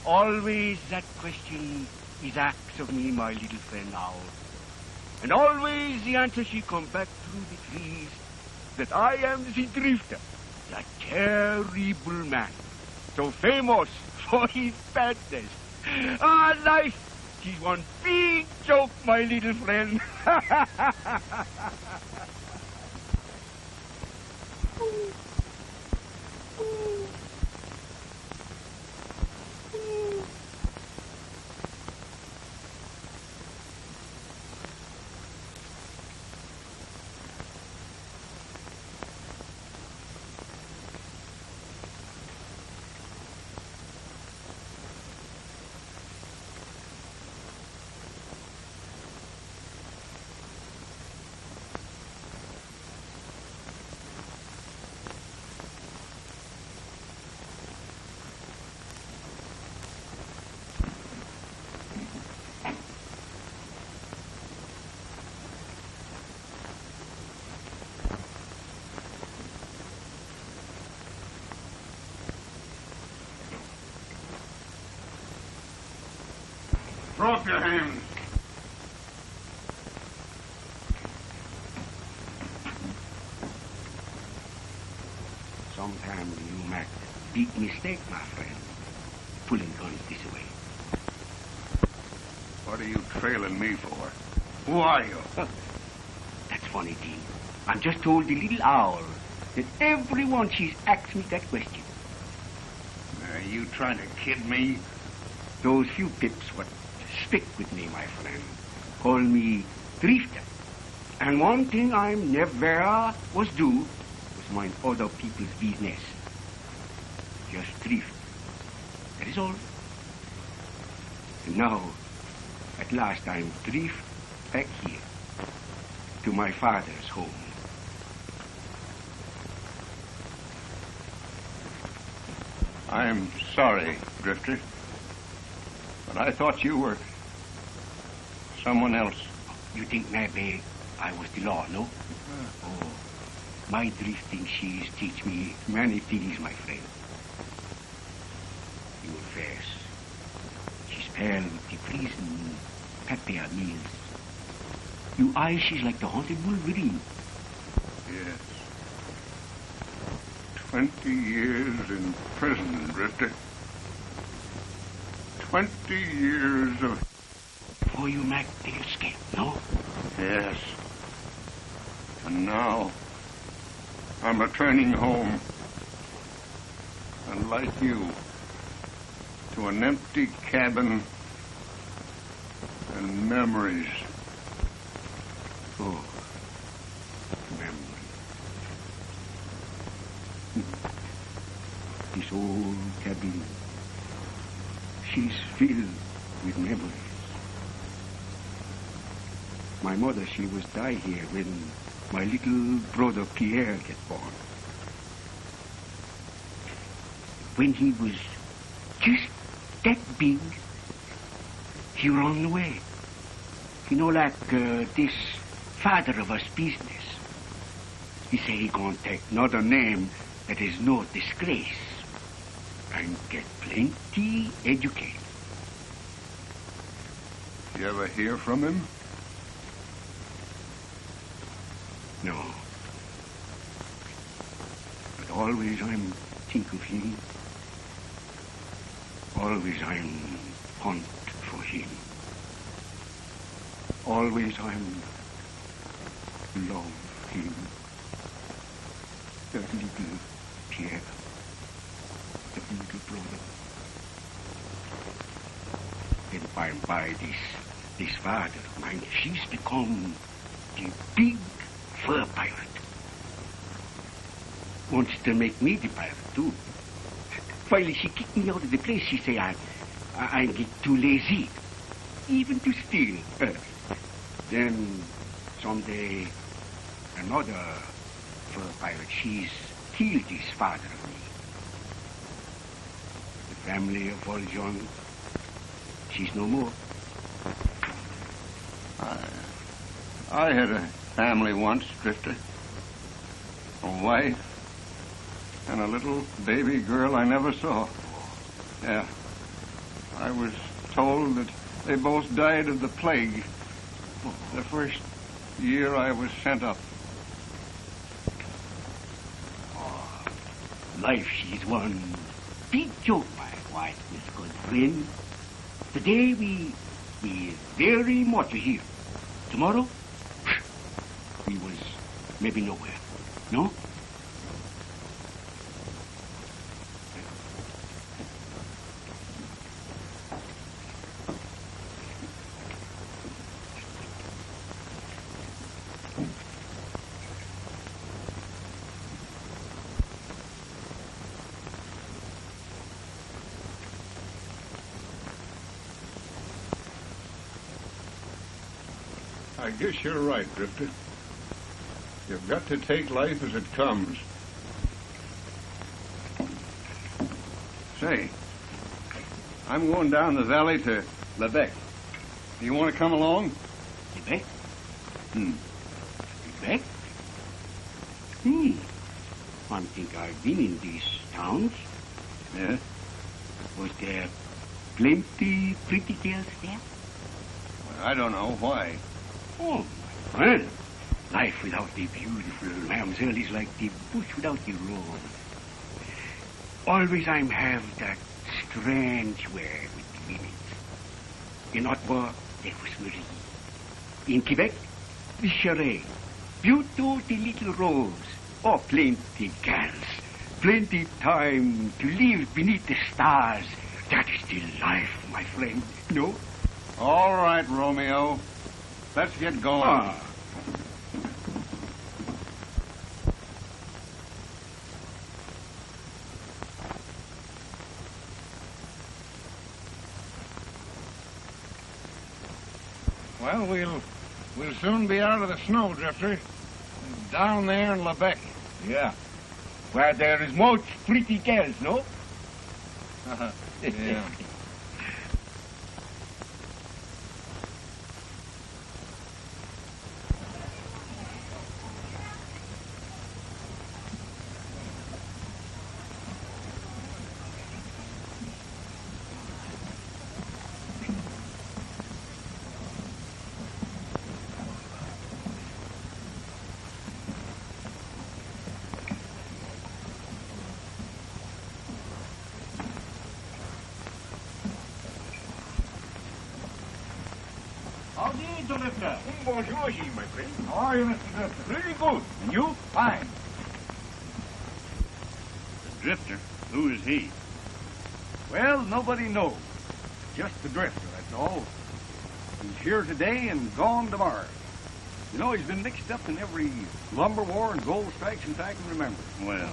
Always that question is asked of me, my little friend Owl. And always the answer she come back through the trees that I am the drifter, the terrible man, so famous for his badness. Life, she's one big joke, my little friend. Throw up your hands. Sometimes you make big mistake, my friend, pulling guns this way. What are you trailing me for? Who are you? That's funny, Dean. I'm just told the little owl that everyone she's asked me that question. Are you trying to kid me? Those few pips what stick with me, my friend, call me drifter. And one thing I never was do was mind other people's business. Just drift. That is all. And now, at last, I'm drift back here to my father's home. I'm sorry, Drifter, but I thought you were someone else. You think maybe I was the law, no? Oh, my drifting she's teach me many things, my friend. Your face, she's pale with the prison pepper meals. Your eyes, she's like the haunted Wolverine. Yes. 20 years in prison, Drifter. 20 years of... Before you make the escape, no? Yes. And now, I'm returning home. And like you, to an empty cabin and memories. Oh, memories. This old cabin, she's filled with memories. My mother, she was die here when my little brother Pierre get born. When he was just that big, he run away. You know, like this father of us business. He say he gonna take another name that is no disgrace and get plenty educated. You ever hear from him? No. But always I'm think of him. Always I'm hunt for him. Always I'm love him. That little Pierre. That little brother. Then by and by this father of mine, she's become the big fur pirate. Wants to make me the pirate, too. Finally, she kicked me out of the place. She say I get too lazy, even to steal. Then, someday, another fur pirate, she's killed this father of me. The family of Valjean, she's no more. I had a family once, Drifter. A wife, and a little baby girl I never saw. Yeah. I was told that they both died of the plague the first year I was sent up. Oh, life, she's one big joke, my wife, Miss good friend. Today we very much here. Tomorrow, we was maybe nowhere. No? I guess you're right, Drifter. You've got to take life as it comes. Say, I'm going down the valley to Lebec. Do you want to come along? Lebec? Lebec? I think I've been in these towns. Yeah? Was there plenty pretty girls there? Well, I don't know. Why? Oh, my friend. Life without the beautiful mamselle is like the bush without the rose. Always I'm have that strange way with the women. In Ottawa, there was Marie. In Quebec, the Charade. Beautiful the little rose. Oh, plenty girls. Plenty time to live beneath the stars. That is the life, my friend. No? All right, Romeo. Let's get going. Well, we'll soon be out of the snow, Drifter. Down there in Lebec. Yeah. Where there is much pretty girls, no? Yeah. Bonjour, my friend. How are you, Mr. Drifter? Really good. And you? Fine. The Drifter? Who is he? Well, nobody knows. Just the Drifter, that's all. He's here today and gone tomorrow. You know, he's been mixed up in every lumber war and gold strike since I can remember. Well,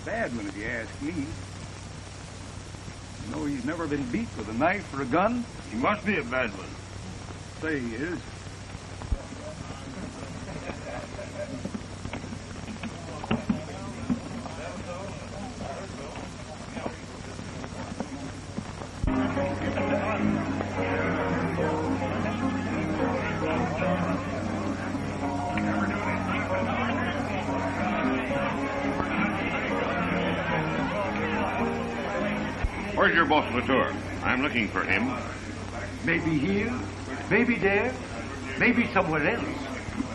Bad one, if you ask me. You know, he's never been beat with a knife or a gun. he must be a bad one. Say he is. Where's your boss, Latour? I'm looking for him. Maybe here, maybe there, maybe somewhere else.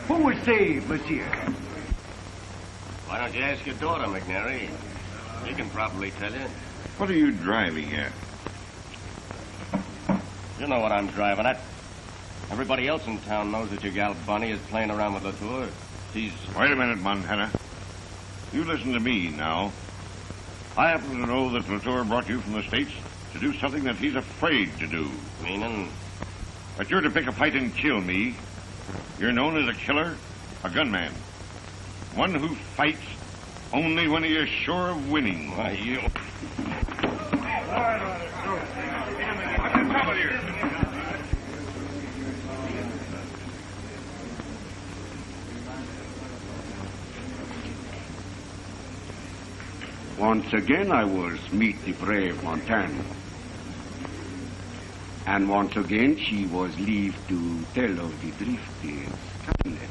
Who will say, monsieur? Why don't you ask your daughter, McNary? She can probably tell you. What are you driving at? You know what I'm driving at. Everybody else in town knows that your gal Bunny is playing around with Latour. She's... Wait a minute, Montana. You listen to me now. I happen to know that Latour brought you from the States to do something that he's afraid to do. Meaning? But you're to pick a fight and kill me. You're known as a killer, a gunman. One who fights only when he is sure of winning. Why, you... What's the trouble here? Once again I was meet the brave Montana. And once again she was leave to tell of the Drifter's kindness.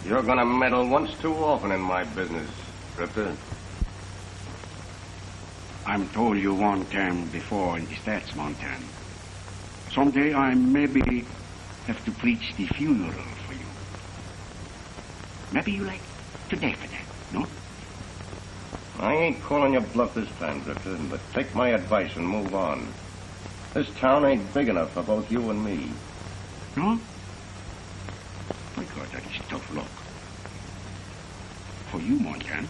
You're gonna meddle once too often in my business, Drifter. I'm told you one time before in the States, Montana. Someday I maybe have to preach the funeral for you. Maybe you like today for that, no? I ain't calling you bluff this time, Drifter, but take my advice and move on. This town ain't big enough for both you and me. No? My God, that is tough luck. For you, Montana.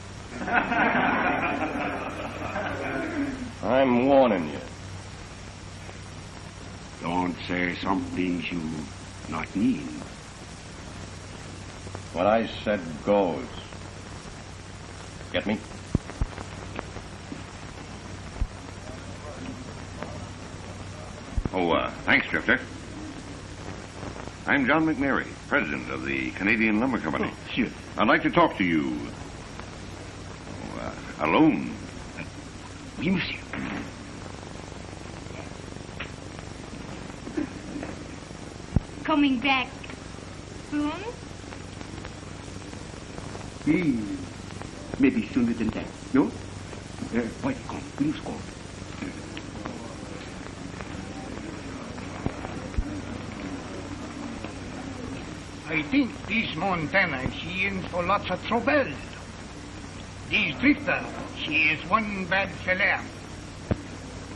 I'm warning you. Don't say some things you not mean. What I said goes. Get me? Oh, thanks, Drifter. I'm John McNary, president of the Canadian Lumber Company. Oh, sure. I'd like to talk to you. Alone. Oui, monsieur. Coming back soon? Maybe sooner than that, no? Why, come, please go. I think this Montana, she in for lots of trouble. This Drifter, she is one bad feller.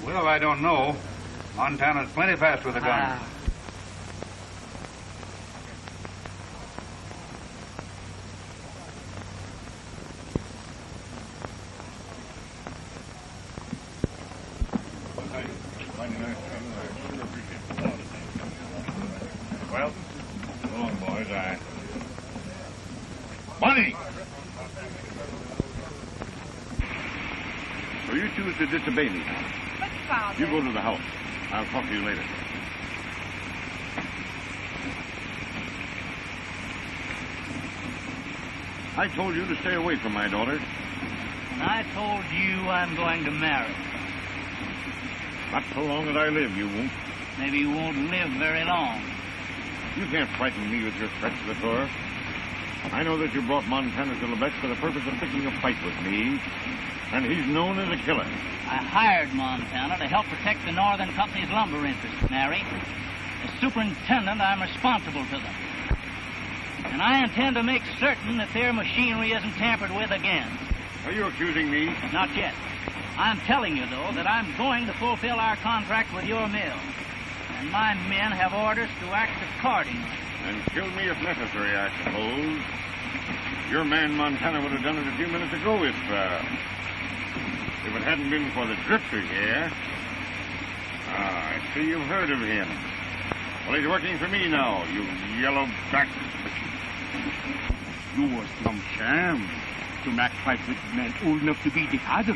Well, I don't know. Montana's plenty fast with a gun. Well, go on, boys. Bonnie! So you choose to disobey me. But, Father... You go to the house. I'll talk to you later. I told you to stay away from my daughter. And I told you I'm going to marry. Not so long as I live, you won't. Maybe you won't live very long. You can't frighten me with your threats, Latour. I know that you brought Montana to Lubeck for the purpose of picking a fight with me, and he's known as a killer. I hired Montana to help protect the Northern Company's lumber interests, Mary. As superintendent, I'm responsible to them. And I intend to make certain that their machinery isn't tampered with again. Are you accusing me? Not yet. I'm telling you, though, that I'm going to fulfill our contract with your mill. And my men have orders to act accordingly. And kill me if necessary, I suppose. Your man Montana would have done it a few minutes ago if it hadn't been for the Drifter here. Ah, I see you've heard of him. Well, he's working for me now, you yellow back. You was some sham to make fight with men old enough to be the father.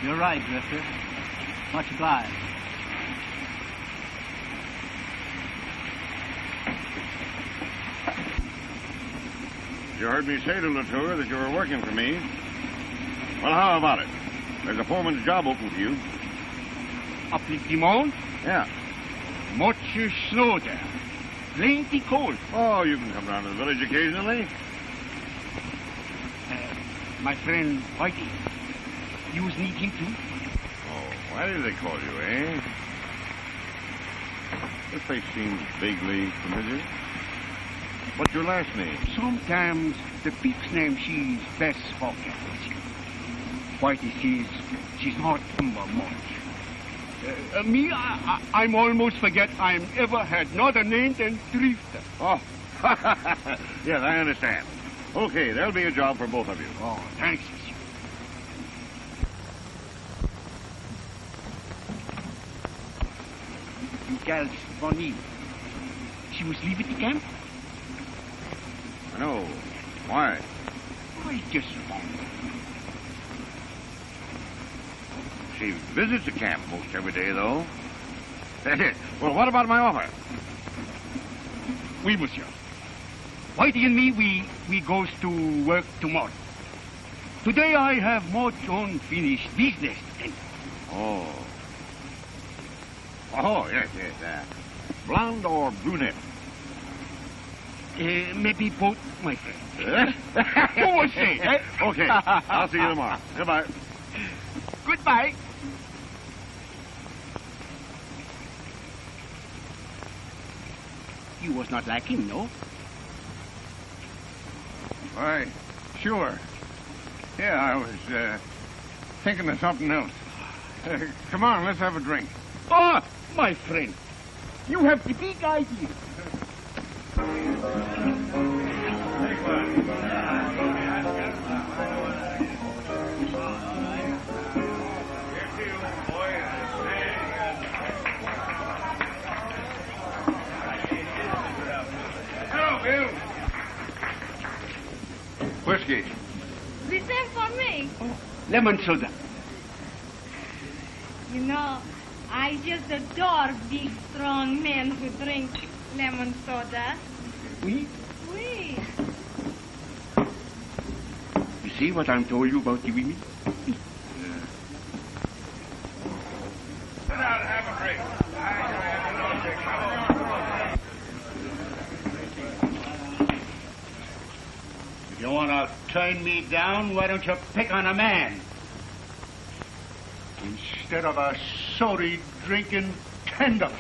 You're right, Drifter. Much obliged. You heard me say to Latour that you were working for me. Well, how about it? There's a foreman's job open for you. Up in Timon? Yeah. Much snow there. Plenty cold. Oh, you can come down to the village occasionally. My friend Whitey. You need him too? Oh, why do they call you, eh? This face seems vaguely familiar. What's your last name? Sometimes the pig's name she's best spoken. Whitey says she's not remember much. Me, I'm almost forget I'm ever had another name than Drifter. Oh, yes, I understand. Okay, there'll be a job for both of you. Oh, thanks, monsieur. You girls, Bonnie, she was leaving the camp? I know. Why? I just wonder. She visits the camp most every day, though. Well, what about my offer? Oui, monsieur. Whitey and me, we goes to work tomorrow. Today I have much unfinished business. Oh. Oh, yes. Blonde or brunette? Maybe both, my friend. Who will say? Okay. I'll see you tomorrow. Goodbye. Goodbye. You was not like him, no? Why, sure. Yeah, I was thinking of something else. Come on, let's have a drink. Ah, my friend. You have the big idea. Whiskey. The same for me. Lemon soda. You know, I just adore big, strong men who drink lemon soda. Oui? Oui. You see what I'm told you about the women? Sit down and have a drink. If you want to turn me down, why don't you pick on a man? Instead of a sody drinking tender.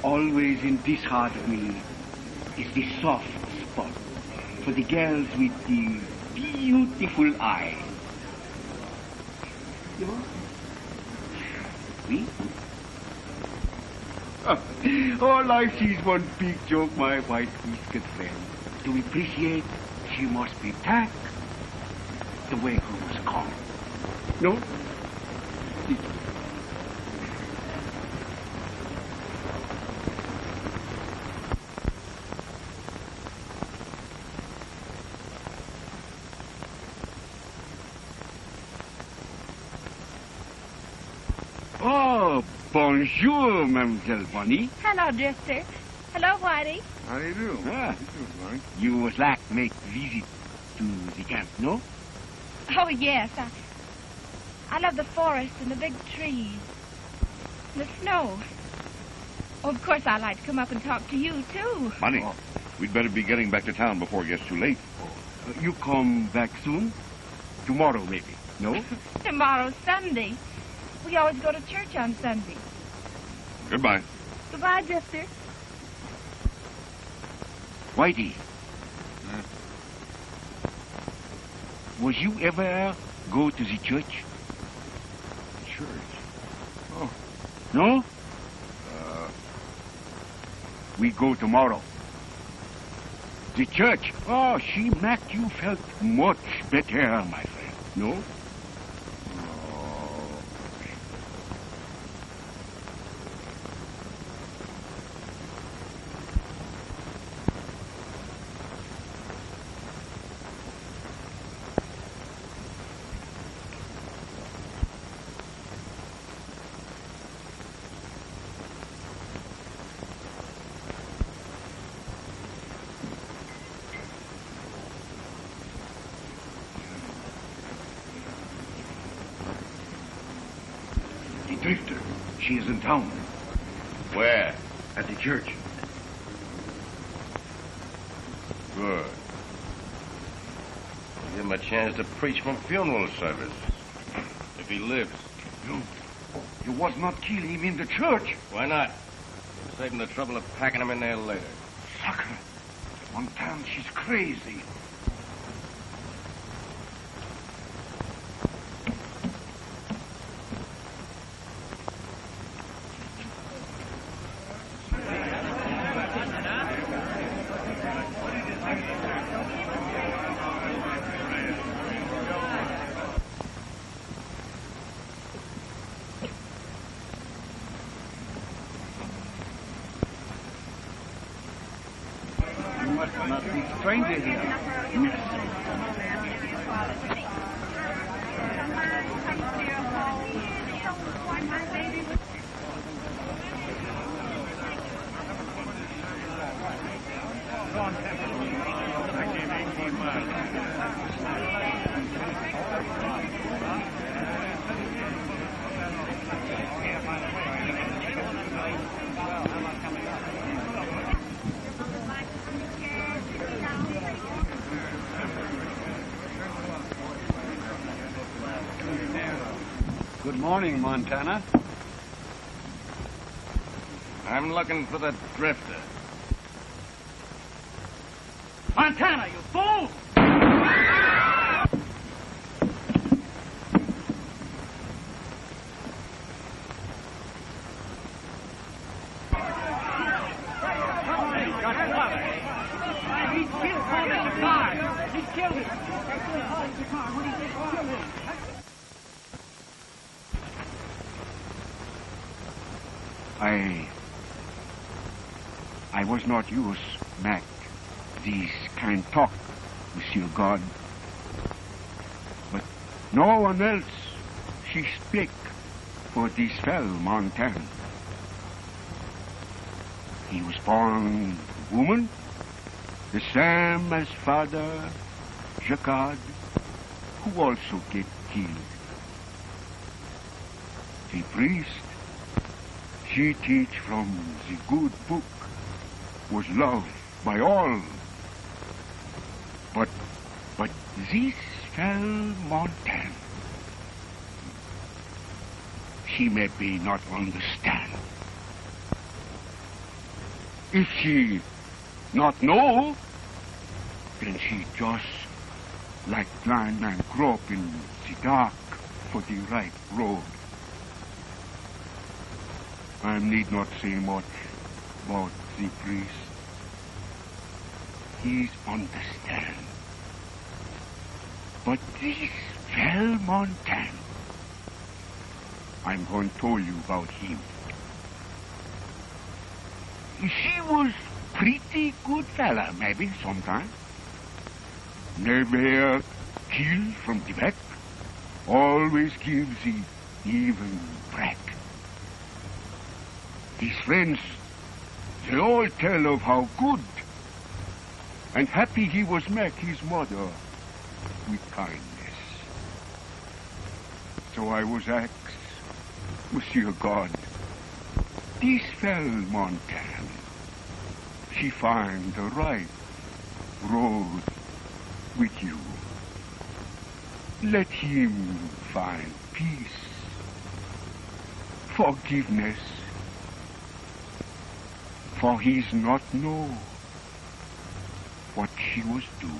Always in this heart of me is the soft spot for the girls with the beautiful eyes. You know? Oui? Oh, life is one big joke, my white-whiskered friend. To appreciate, she must be tact the way who was called. No? Oh, bonjour, Mademoiselle Bonnie. Hello, Drifter. Hello, Whitey. How do you do? Ah, you was like make visit to the camp, no? Oh, yes. I love the forest and the big trees. And the snow. Oh, of course, I'd like to come up and talk to you, too. Money. We'd better be getting back to town before it gets too late. You come back soon? Tomorrow, maybe, no? Tomorrow's Sunday. We always go to church on Sunday. Goodbye. Goodbye, Drifter. Whitey. Was you ever go to the church? Church? Oh. No? We go tomorrow. The church. Oh, she make you felt much better, my friend. No? Drifter. She is in town. Where? At the church. Good. Give him a chance to preach from funeral service. If he lives. You was not kill him in the church. Why not? Save him the trouble of packing him in there later. Sucker. Montana, she's crazy. must not be stranger here. Good morning, Montana. I'm looking for the drifter. Montana, you fool! I was not used, Mac, these kind talk, Monsieur God. But no one else she speak for this fell Montana. He was born woman, the same as Father Jacquard, who also get killed. The priest, she teach from the good book, was loved by all. But this fell Montana, she maybe not understand. If she not know, then she just like blind man grope in the dark for the right road. I need not say much about the priest. He's understand. But this fell Montana, I'm going to tell you about him. She was pretty good fella, maybe, sometime. Never kill from the back. Always gives the even crack. His friends, they all tell of how good and happy he was make his mother with kindness. So I was asked, Monsieur God, this fell Montana, she find the right road with you. Let him find peace, forgiveness, for he's not know what she was doing.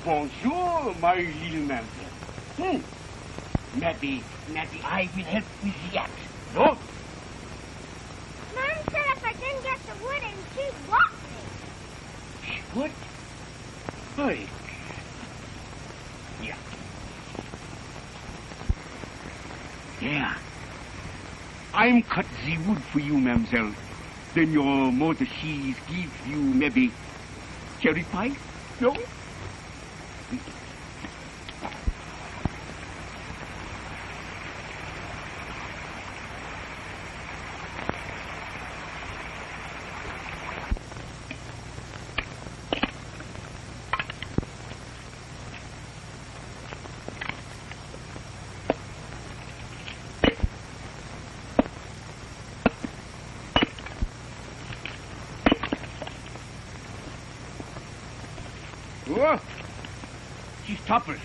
Bonjour, my little man. Maybe I will help with the axe. No? Mom said if I didn't get the wood in, she'd walk me. She would? Hey. Yeah. Yeah. I'm cut the wood for you, mademoiselle. Then your mother, she's give you maybe cherry pie? No? Oh, she's toppled.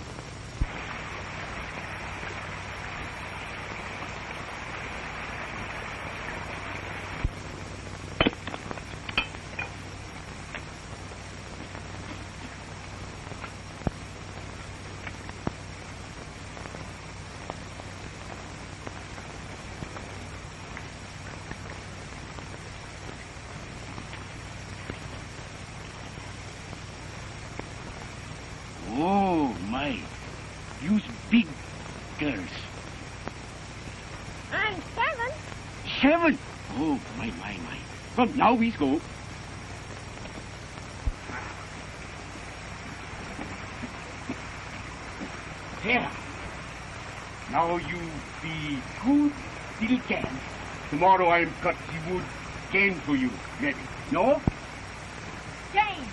Oh, my. Use big girls. I'm 7. 7? Oh, my. Come, now we go. There. Now you be good little can. Tomorrow I'll cut the wood cane for you, maybe. No? James,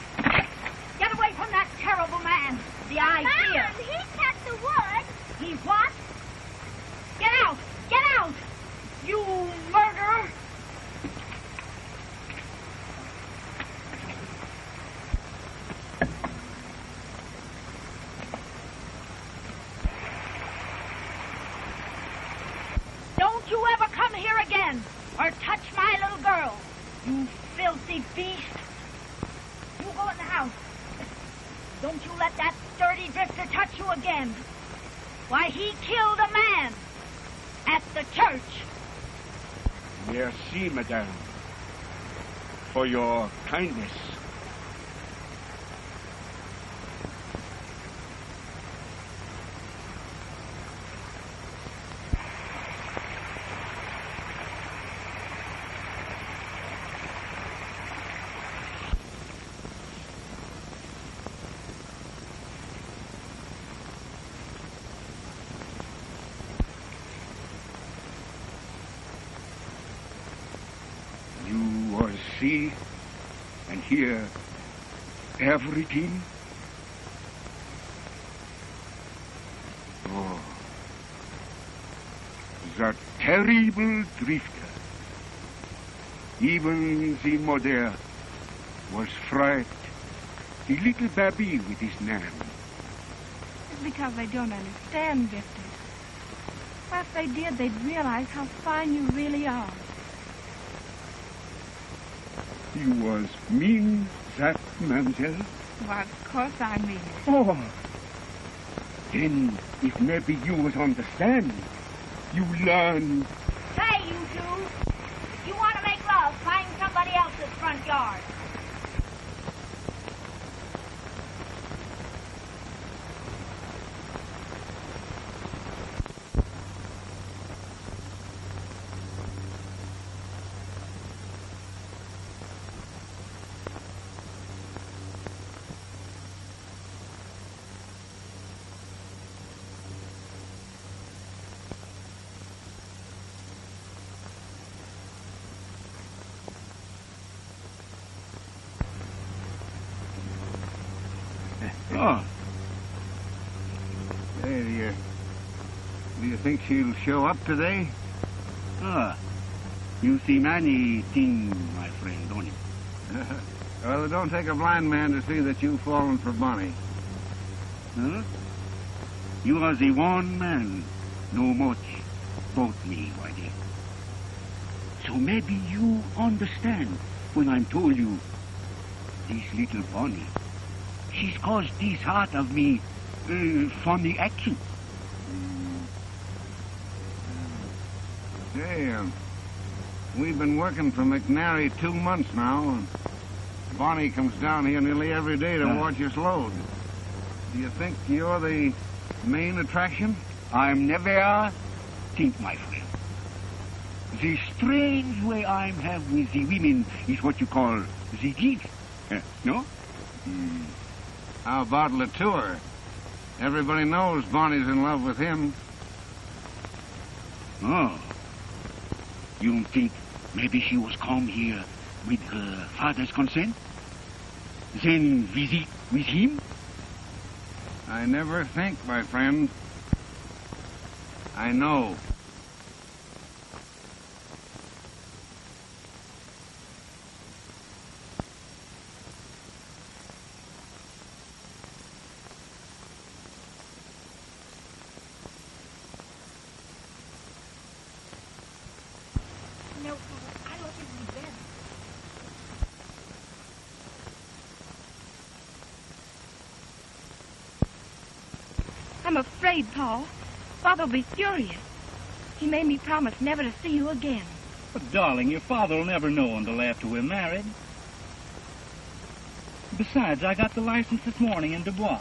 get away from that terrible man. The idea. Mom, he cut the wood. He what? Get out! Get out! You murderer! Don't you ever come here again or touch my little girl, you filthy beast. You go in the house. Don't you let that dirty drifter touch you again. Why, he killed a man at the church. Merci, madame, for your kindness. See and hear everything. Oh, that terrible drifter. Even the mother was frightened. The little baby with his name. It's because they don't understand, Victor. Well, if they did, they'd realize how fine you really are. You was mean that, mademoiselle? Well, of course I mean it. Oh, then if maybe you was understand, you learn. Say, you two, if you want to make love, find somebody else's front yard. Oh. Hey, do you think she'll show up today? You see many things, my friend, don't you? Well, it don't take a blind man to see that you've fallen for Bonnie. Huh? You are the one man know much about me, my dear. So maybe you understand when I'm told you this little Bonnie, she's caused this heart of me funny action. Hey, we've been working for McNary 2 months now, and Bonnie comes down here nearly every day to watch us load. Do you think you're the main attraction? I'm never think, my friend. The strange way I have with the women is what you call the gift. No? How about Latour? Everybody knows Bonnie's in love with him. Oh. You think maybe she was come here with her father's consent? Then visit with him? I never think, my friend. I know. I'm afraid, Paul. Father will be furious. He made me promise never to see you again. But, darling, your father will never know until after we're married. Besides, I got the license this morning in Dubois.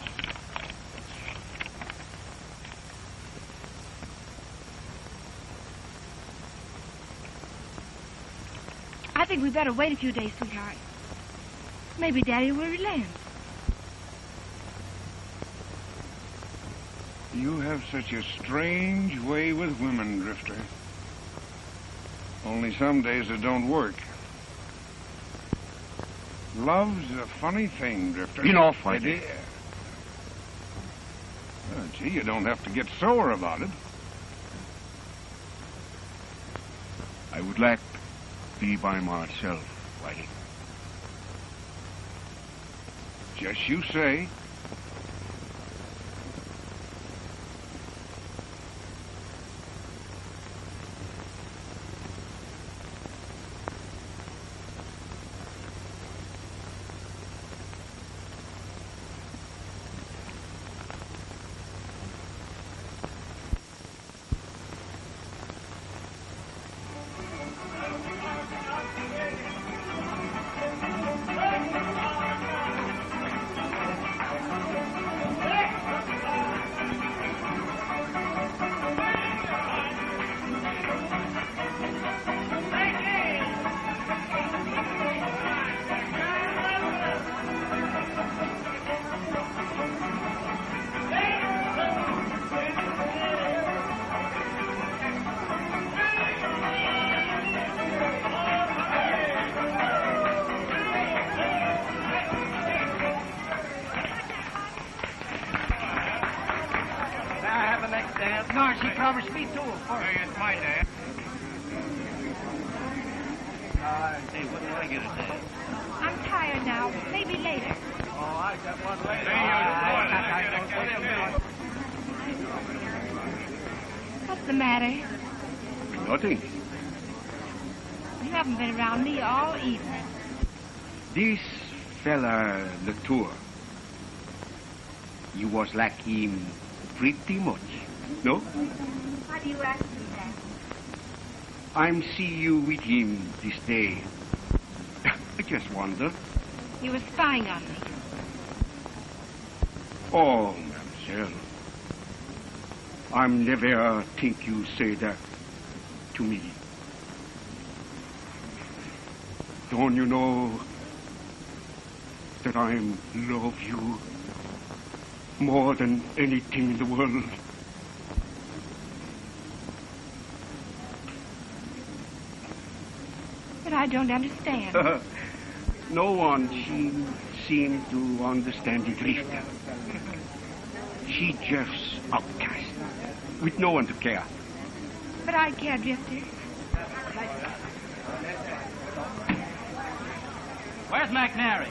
I think we better wait a few days, sweetheart. Maybe Daddy will relent. You have such a strange way with women, Drifter. Only some days it don't work. Love's a funny thing, Drifter. Enough, my dear. Gee, you don't have to get sore about it. I would like to be by myself, Whitey. Just you say. No, she promised me too. Hey, it's my dad. Hey, what do I get at that? I'm tired now. Maybe later. Oh, I got one later. What's the matter? Nothing. You haven't been around me all evening. This fella, Latour, you was like him pretty much, no? Why do you ask me that? I'm see you with him this day. I just wonder. You were spying on me. Oh, mademoiselle. I'm never think you say that to me. Don't you know that I love you more than anything in the world? But I don't understand. No one seems to understand the Drifter. She just outcast, with no one to care. But I care, Drifter. Where's McNary?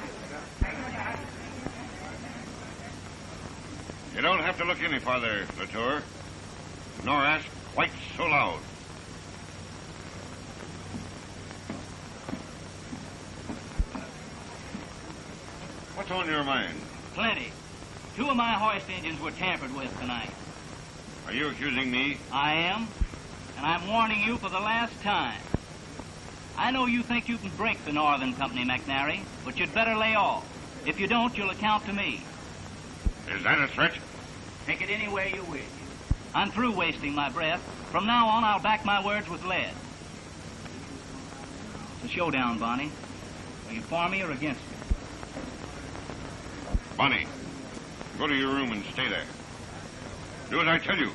You don't have to look any farther, Latour, nor ask quite so loud. What's on your mind? Plenty. 2 of my hoist engines were tampered with tonight. Are you accusing me? I am, and I'm warning you for the last time. I know you think you can break the Northern Company, McNary, but you'd better lay off. If you don't, you'll account to me. Is that a threat? Take it any way you wish. I'm through wasting my breath. From now on, I'll back my words with lead. It's a showdown, Bonnie. Are you for me or against me? Bonnie, go to your room and stay there. Do as I tell you.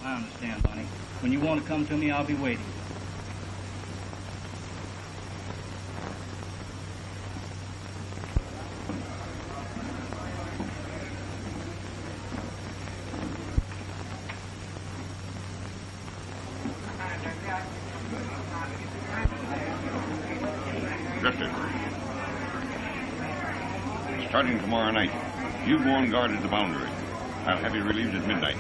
I understand, Bonnie. When you want to come to me, I'll be waiting. Drifter. Starting tomorrow night, you go on guard at the boundary. I'll have you relieved at midnight.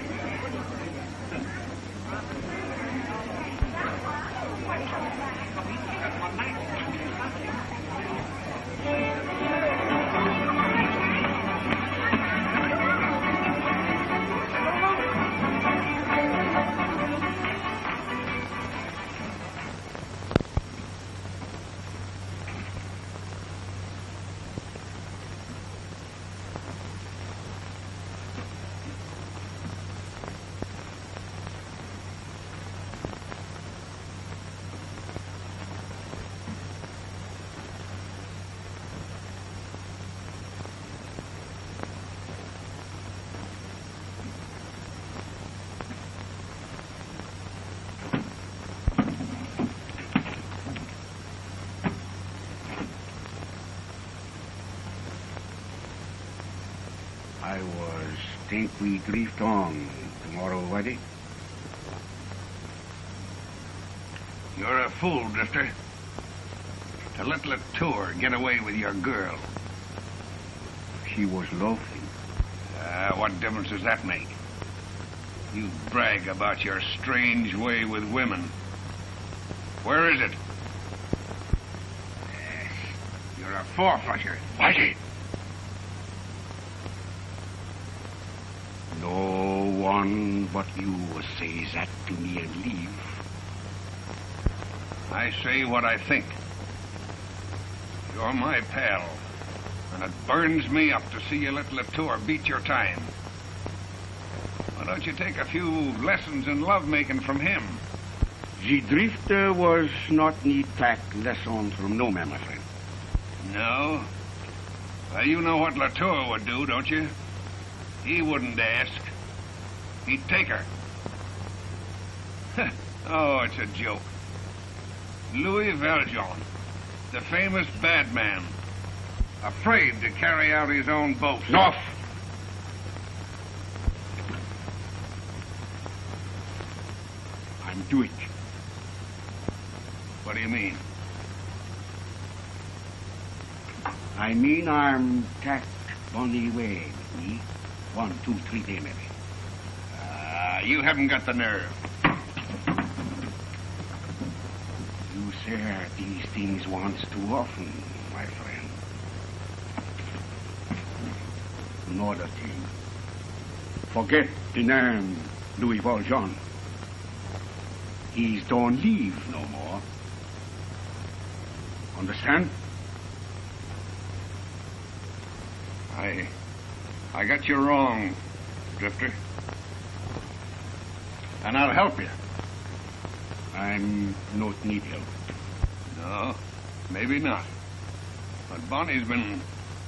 think we drift on tomorrow, Waddy? You're a fool, Drifter. To let Latour get away with your girl. She was lovely. What difference does that make? You brag about your strange way with women. Where is it? You're a four-flusher. Waddy! No one but you says that to me and leave. I say what I think. You're my pal, and it burns me up to see you let Latour beat your time. Why don't you take a few lessons in lovemaking from him? The drifter was not need take lesson from no man, my friend. No? Well, you know what Latour would do, don't you? He wouldn't ask. He'd take her. Oh, it's a joke. Louis Valjean, the famous bad man, afraid to carry out his own boast. Enough! I'm do it. What do you mean? I mean I'm take Bonnie away with me. 1, 2, 3 days maybe. You haven't got the nerve. You say these things once too often, my friend. Another thing. Forget the name Louis Valjean. He's don't live no more. Understand? I got you wrong, Drifter. And I'll help you. I'm not need help. No, maybe not. But Bonnie's been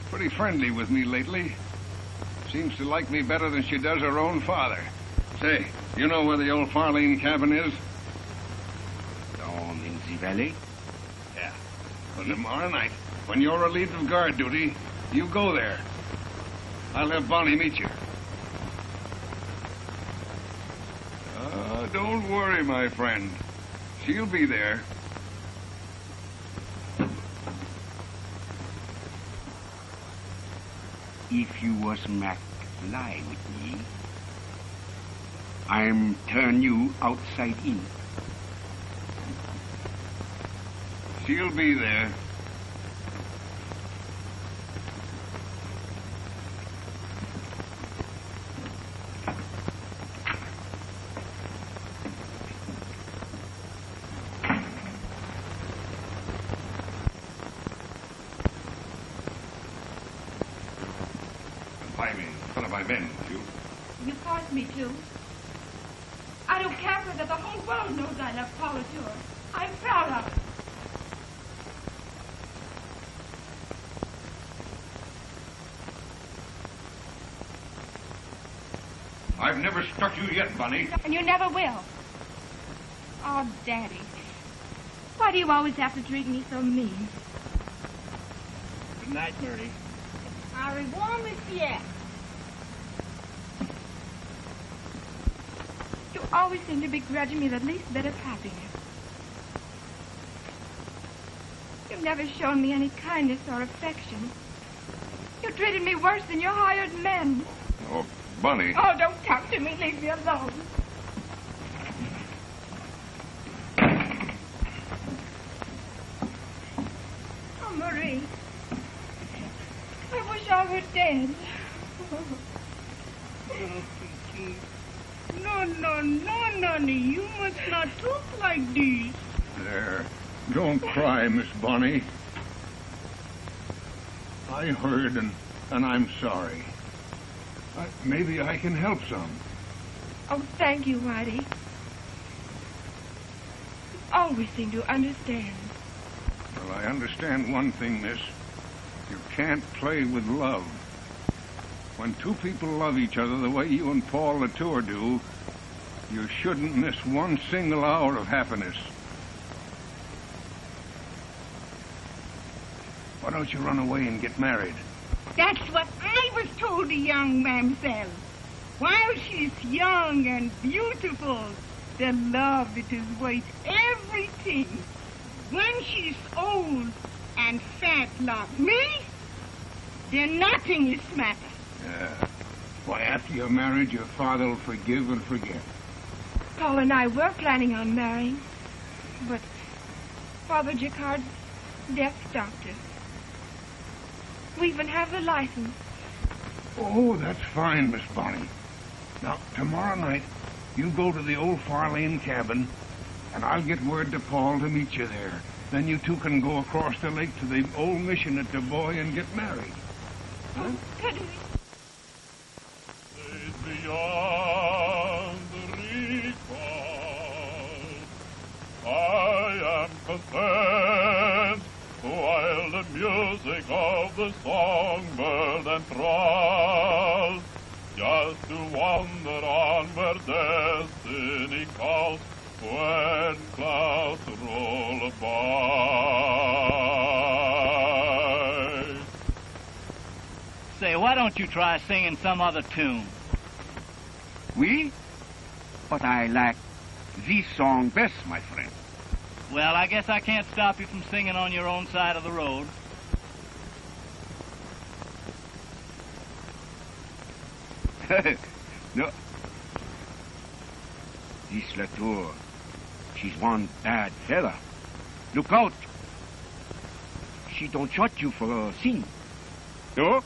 pretty friendly with me lately. Seems to like me better than she does her own father. Say, you know where the old Farlene cabin is? Down in the valley? Yeah. Well, tomorrow night, when you're relieved of guard duty, you go there. I'll have Bonnie meet you. Don't worry, my friend. She'll be there. If you was Mac lie with me, I'm turn you outside in. She'll be there. What have I been, you? You forced me to. I don't care for that the whole world knows I love Paul Latour. I'm proud of it. I've never struck you yet, Bunny. And you never will. Oh, Daddy. Why do you always have to treat me so mean? Good night, Murray. Au revoir, monsieur. You always seem to be grudging me the least bit of happiness. You've never shown me any kindness or affection. You treated me worse than your hired men. Oh, Bunny. Oh, don't talk to me. Leave me alone. Oh, Marie. I wish I were dead. No, Nanny. You must not talk like this. There. Don't cry, Miss Bonnie. I heard, and I'm sorry. Maybe I can help some. Oh, thank you, Whitey. You always seem to understand. Well, I understand one thing, miss. You can't play with love. When two people love each other the way you and Paul Latour do, you shouldn't miss one single hour of happiness. Why don't you run away and get married? That's what I was told the young mamselle. While she's young and beautiful, the love it is worth everything. When she's old and fat like me, then nothing is matter. Why, after you're married, your father will forgive and forget. Paul and I were planning on marrying, but Father Jacquard's deaf doctor. We even have the license. Oh, that's fine, Miss Bonnie. Now, tomorrow night, you go to the old Farlane cabin, and I'll get word to Paul to meet you there. Then you two can go across the lake to the old mission at Du Bois and get married. Huh? Beyond recall, I am content while the music of the songbird enthralls, just to wander on where destiny calls, when clouds roll by. Say, why don't you try singing some other tune? Oui, but I like this song best, my friend. Well, I guess I can't stop you from singing on your own side of the road. No. This Latour, she's one bad fella. Look out. She don't shot you for a sin. No?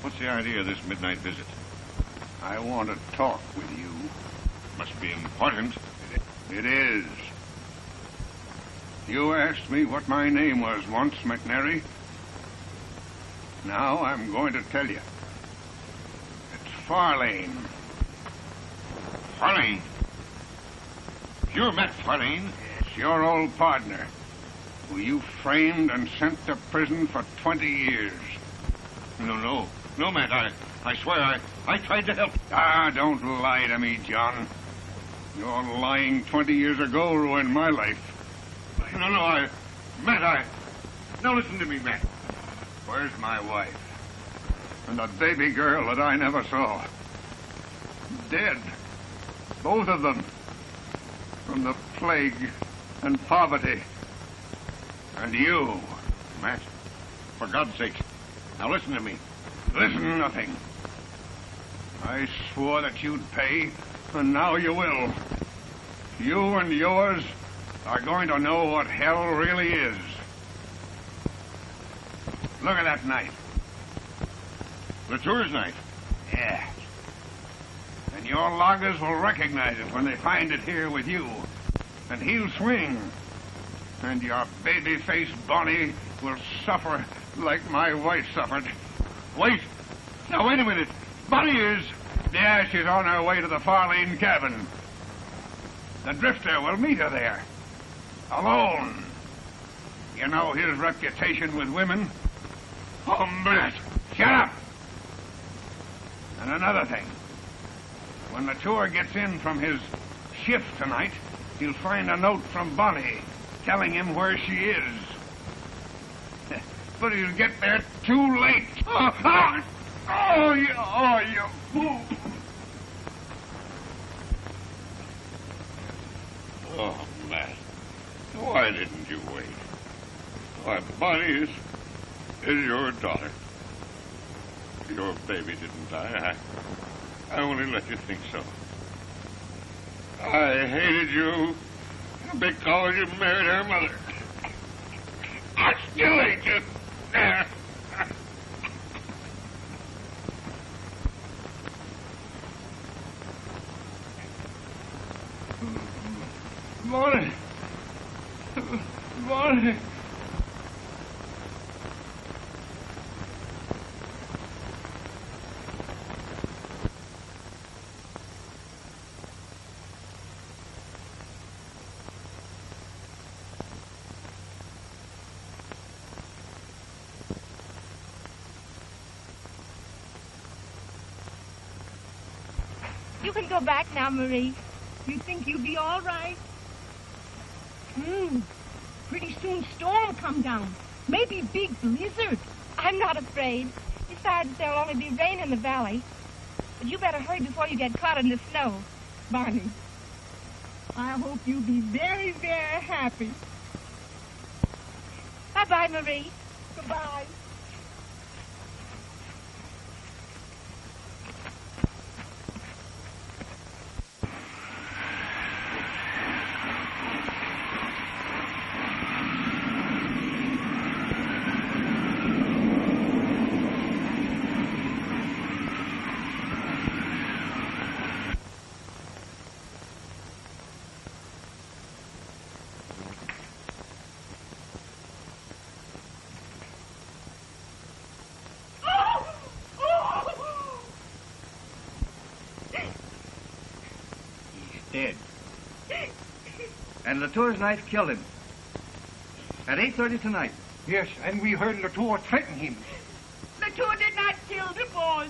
What's the idea of this midnight visit? I want to talk with you. Must be important. It is. You asked me what my name was once, McNary. Now I'm going to tell you. It's Farlane. Farlane? You met Farlane? It's your old partner, who you framed and sent to prison for 20 years. No, Matt, I swear I tried to help. Ah, don't lie to me, John. Your lying 20 years ago ruined my life. Matt, now listen to me, Matt. Where's my wife? And the baby girl that I never saw? Dead. Both of them. From the plague and poverty. And you. Matt, for God's sake, now listen to me. Listen, nothing. I swore that you'd pay, and now you will. You and yours are going to know what hell really is. Look at that knife. Latour's knife? Yeah. And your loggers will recognize it when they find it here with you. And he'll swing. And your baby-faced Bonnie will suffer like my wife suffered. Wait. Now, wait a minute. Bonnie is... Yeah, she's on her way to the Farlane cabin. The drifter will meet her there. Alone. You know his reputation with women. Hombres, shut up! And another thing. When the tour gets in from his shift tonight, he'll find a note from Bonnie telling him where she is. But he'll get there too late. You fool! Oh, Matt. Why didn't you wait? Why, Bonnie is your daughter. Your baby didn't die. I only let you think so. I hated you because you married her mother. I still hate you. Bonnie! Bonnie! You can go back now, Marie. You think you'll be all right? Pretty soon storm come down. Maybe big blizzard. I'm not afraid. Besides, there'll only be rain in the valley. But you better hurry before you get caught in the snow. Bonnie, I hope you'll be very, very happy. Bye-bye, Marie. Goodbye. Dead. And Latour's knife killed him. At 8:30 tonight. Yes, and we heard Latour threaten him. Latour did not kill the boss.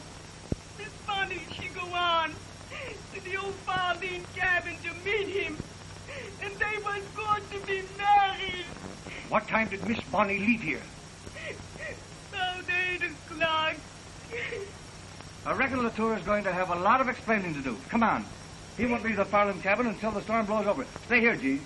Miss Bonnie, she go on to the old Farlene cabin to meet him. And they was going to be married. What time did Miss Bonnie leave here? About 8 o'clock. I reckon Latour is going to have a lot of explaining to do. Come on. He won't leave the Farnum cabin until the storm blows over. Stay here, Gene.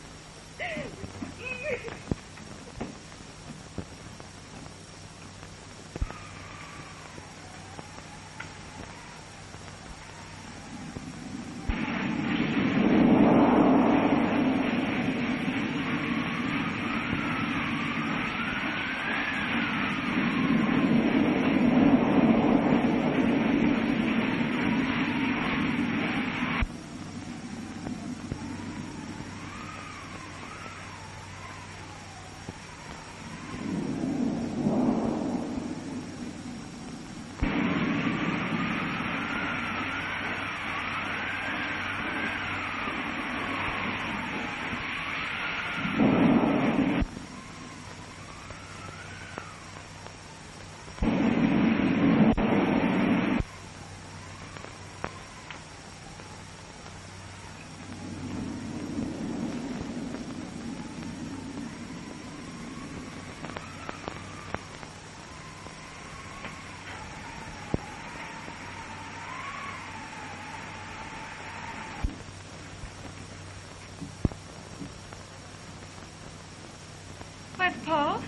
Where's Paul?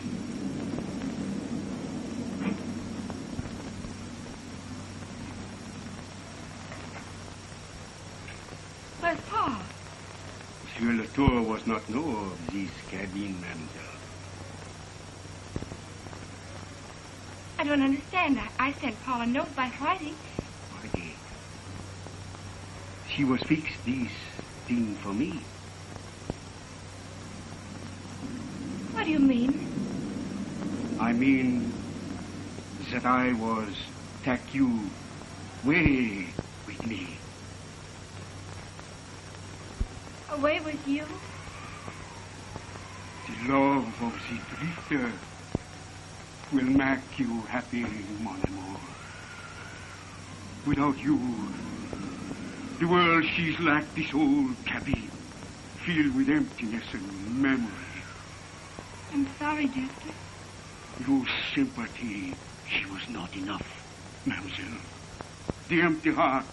Where's Paul? Monsieur Latour was not know of this cabin, mademoiselle. I don't understand. I sent Paul a note by Friday. Friday. She was fixed this thing for me. What do you mean? I mean that I was take you away with me. Away with you? To love of the drifter will make you happy, mon amour. Without you, the world she's like this old cabin, filled with emptiness and memory. I'm sorry, Drifter. Your sympathy, she was not enough, mademoiselle. The empty heart,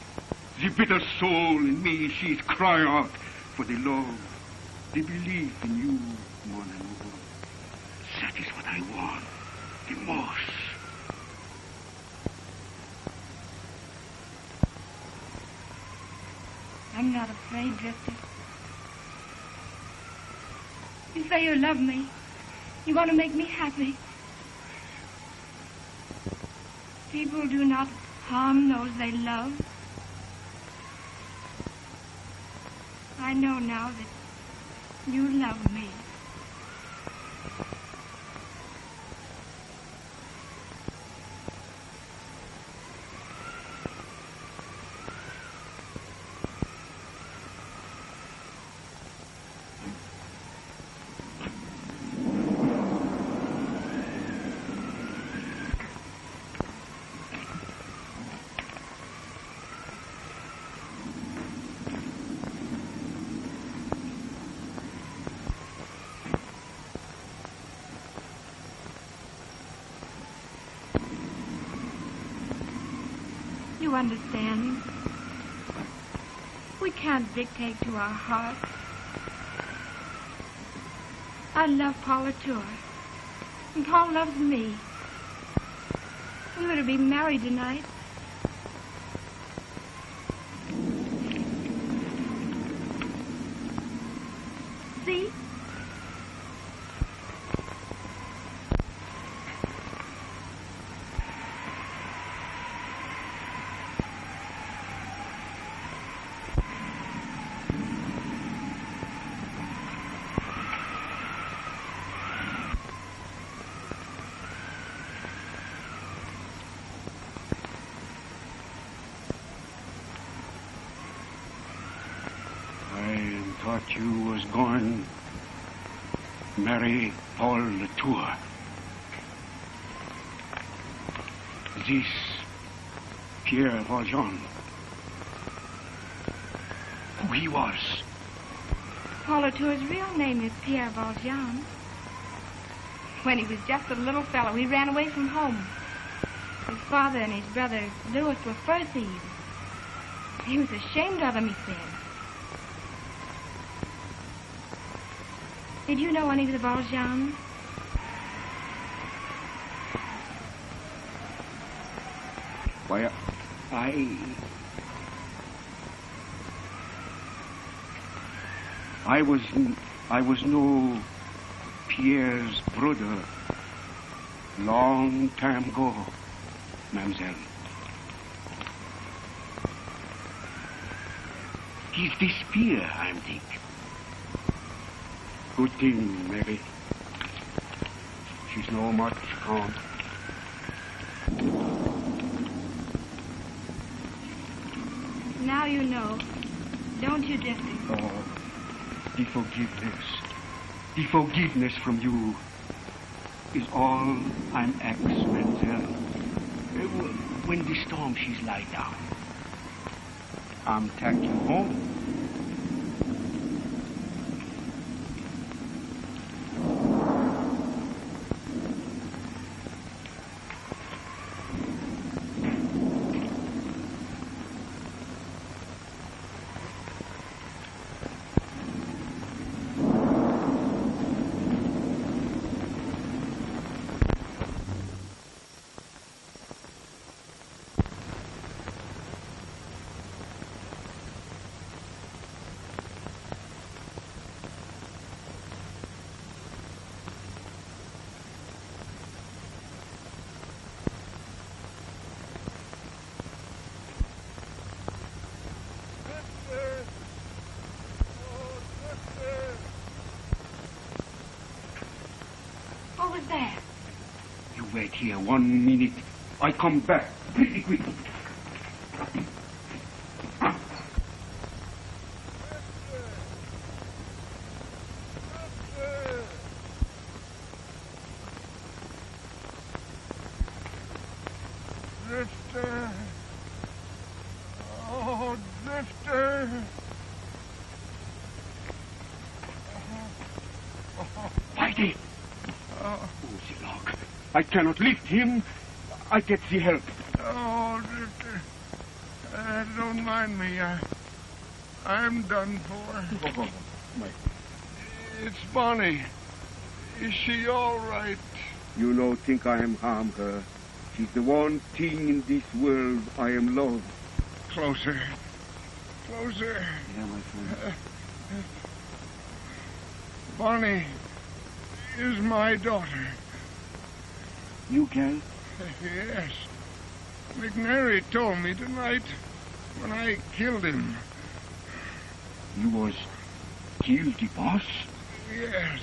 the bitter soul in me, she's cry out for the love, the belief in you, mon amour. That is what I want the most. I'm not afraid, Drifter. You say you love me. You want to make me happy. People do not harm those they love. I know now that you love me. You understand? We can't dictate to our hearts. I love Paul Latour, and Paul loves me. We were to be married tonight. See? Thought you was going to marry Paul Latour. This Pierre Valjean. Who he was. Paul Latour's real name is Pierre Valjean. When he was just a little fellow, he ran away from home. His father and his brother, Louis, were fur thieves. He was ashamed of them, he said. Did you know any of the Valjeans? Why, I was no Pierre's brother long time ago, mademoiselle. He's disappeared, I think. Good thing, Mary. She's no much gone. Now you know, don't you, Drifter? Oh, the forgiveness from you is all I'm asked, mademoiselle. When the storm she's lie down, I'm taking home. What was that? You wait here 1 minute. I come back pretty quick. I cannot lift him. I get the help. Oh, Drifter. Don't mind me. I'm done for. Oh, my. It's Bonnie. Is she all right? You no think I am harm her. She's the one thing in this world I am loved. Closer. Closer. Yeah, my friend. Bonnie is my daughter. You can? Yes. McNary told me tonight when I killed him. You was killed the boss? Yes.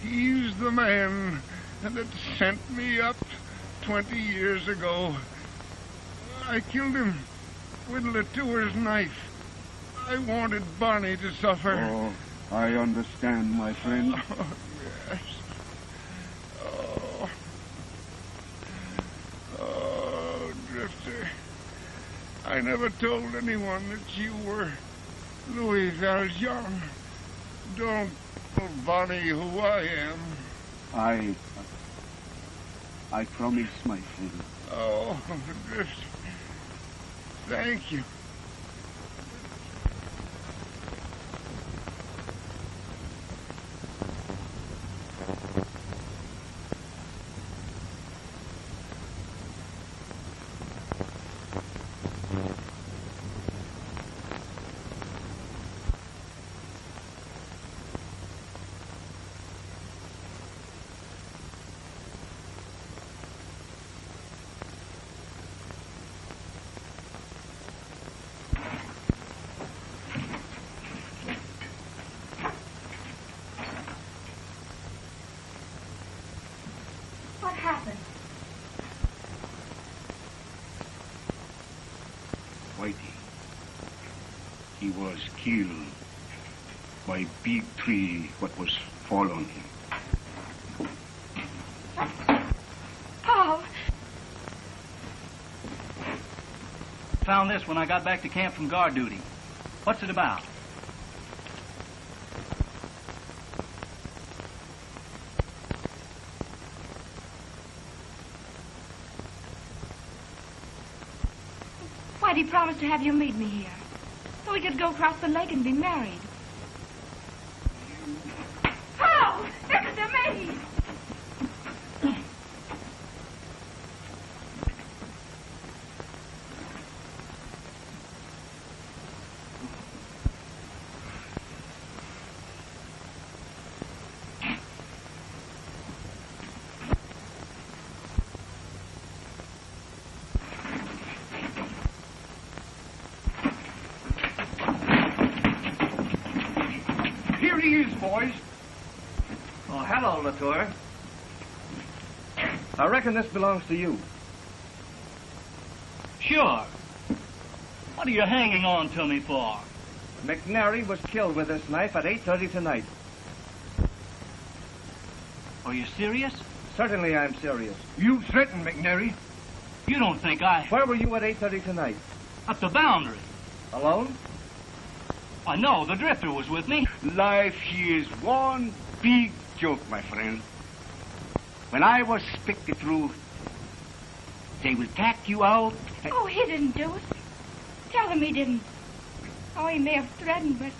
He's the man that sent me up 20 years ago. I killed him with Latour's knife. I wanted Bonnie to suffer. Oh, I understand, my friend. Oh, yes. Oh, Drifter. I never told anyone that you were Louis Valjean. Don't tell Bonnie who I am. I promise, my friend. Oh, Drifter. Thank you. What happened? Whitey. He was killed by big tree what was fall on him. Paul! Found this when I got back to camp from guard duty. What's it about? Whitey promised to have you meet me here, so we could go across the lake and be married. Paul! Listen to me! Here he is, boys. Oh, hello, Latour. I reckon this belongs to you. Sure. What are you hanging on to me for? McNary was killed with this knife at 8:30 tonight. Are you serious? Certainly I'm serious. You threatened McNary. You don't think I... Where were you at 8:30 tonight? Up the boundary. Alone? I know, the drifter was with me. Life, she is one big joke, my friend. When I was speak the truth, they will tack you out. Oh, he didn't do it. Tell him he didn't. Oh, he may have threatened, but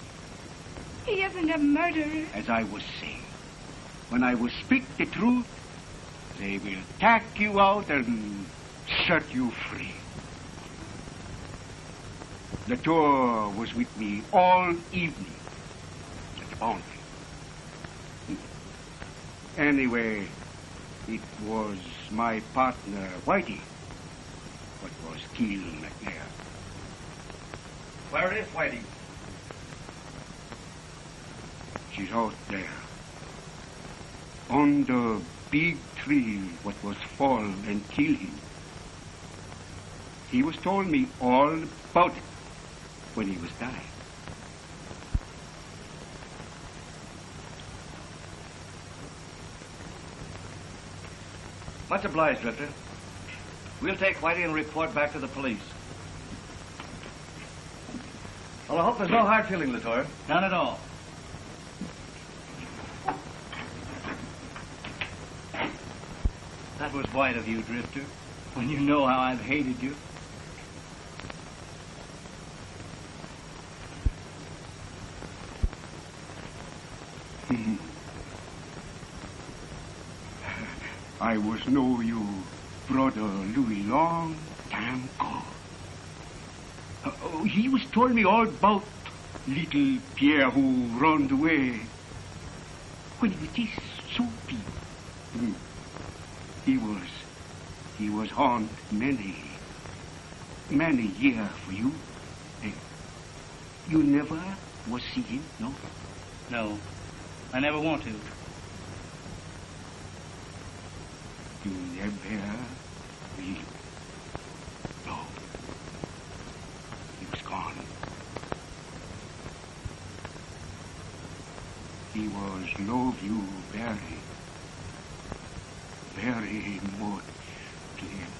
he isn't a murderer. As I was saying, when I will speak the truth, they will tack you out and set you free. Latour was with me all evening at the boundary. Anyway, it was my partner, Whitey, what was killed McNair. Where is Whitey? She's out there. On the big tree what was fall and kill him. He was told me all about it when he was dying. Much obliged, Drifter. We'll take Whitey and report back to the police. Well, I hope there's no hard feeling, Latour. None at all. That was white of you, Drifter, when you know how I've hated you. I was know you, brother Louis, long time ago. He was told me all about little Pierre who run away when he was this soapy. He was haunt many years for you. You never was see him, no? No, I never want to. You never will. No. He was gone. He was love you very much to him.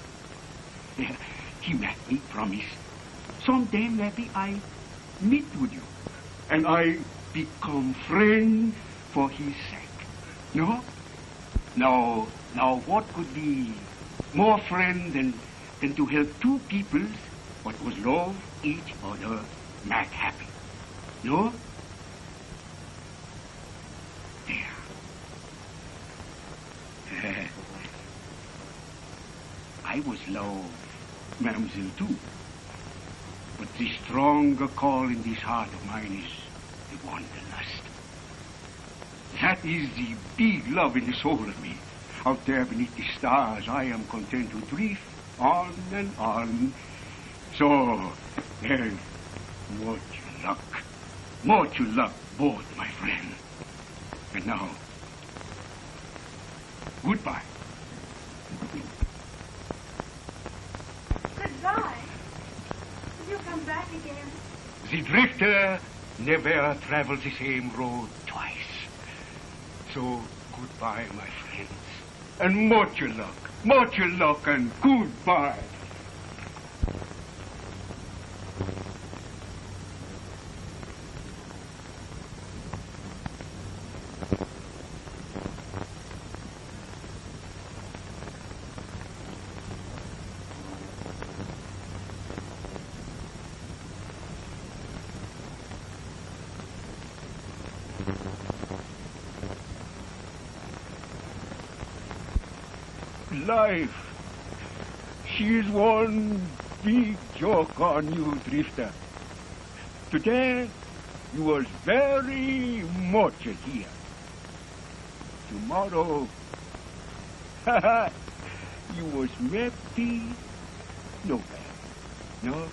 Yeah, he made me promise. Someday maybe I meet with you. And I become friend for his sake. No? Now what could be more friend than to help two peoples what was love each other make happy? No? There. I was love, Mademoiselle, too. But the stronger call in this heart of mine is the wanderlust. That is the big love in the soul of me. Out there beneath the stars, I am content to drift on and on. So, much luck, both, my friend. And now, goodbye. Goodbye. Will you come back again? The drifter never travels the same road twice. So, goodbye, my friends. And much luck, and goodbye. Life, she is one big joke on you, Drifter. Today, you was very much here. Tomorrow, you was maybe nowhere. No?